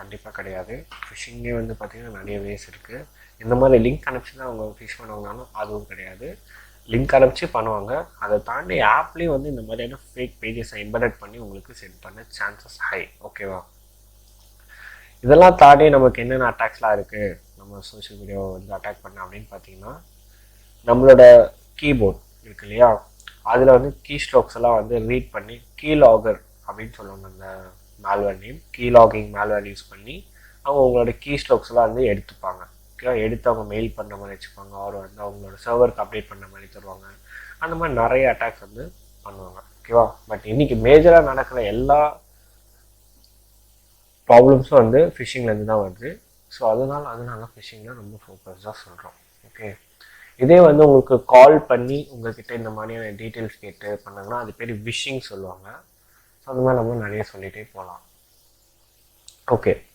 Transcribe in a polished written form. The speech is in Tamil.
கண்டிப்பாக கிடையாது. ஃபிஷிங்கே வந்து பார்த்திங்கன்னா நிறைய வேஸ் இருக்குது. இந்த மாதிரி லிங்க் அனுப்பிச்சு தான் அவங்க ஃபிஷ் பண்ணுவாங்கனாலும் அதுவும் கிடையாது. லிங்க் அனுப்பிச்சு பண்ணுவாங்க. அதை தாண்டி ஆப்லேயும் வந்து இந்த மாதிரியான ஃபேக் பேஜஸை எம்பெடட் பண்ணி உங்களுக்கு சென்ட் பண்ண சான்சஸ் ஹை. ஓகேவா? இதெல்லாம் தாண்டி நமக்கு என்னென்ன அட்டாக்ஸ்லாம் இருக்குது நம்ம சோஷியல் மீடியாவை வந்து அட்டாக் பண்ண அப்படின்னு பார்த்தீங்கன்னா, நம்மளோட கீபோர்ட் இருக்கு இல்லையா, அதில் வந்து கீ ஸ்ட்ரோக்ஸ் எல்லாம் வந்து ரீட் பண்ணி கீலாகர் அப்படின்னு சொல்லுவாங்க. அந்த மேல்வேர் நேம் கீலாகிங் மேல்வேர் யூஸ் பண்ணி அவங்க உங்களோட கீ ஸ்ட்ரோக்ஸ் எல்லாம் வந்து எடுத்துப்பாங்க. ஓகேவா? எடுத்து அவங்க மெயில் பண்ணுற மாதிரி வச்சுப்பாங்க. அவர் வந்து அவங்களோட சர்வருக்கு அப்டேட் பண்ணுற மாதிரி தருவாங்க. அந்த மாதிரி நிறைய அட்டாக்ஸ் வந்து பண்ணுவாங்க. ஓகேவா? பட் இன்னைக்கு மேஜராக நடக்கிற எல்லா ப்ராப்ளம்ஸும் வந்து ஃபிஷிங்லேருந்து தான் வருது. ஸோ அதனால ஃபிஷிங்கில் ரொம்ப ஃபோக்கஸ்டாக சொல்கிறோம். ஓகே, இதே வந்து உங்களுக்கு கால் பண்ணி உங்ககிட்ட இந்த மாதிரியான டீட்டெயில்ஸ் கேட்டு பண்ணாங்கன்னா அது பேர் விஷிங் சொல்லுவாங்க. ஸோ அந்த மாதிரி நம்ம நிறைய சொல்லிகிட்டே போகலாம். ஓகே,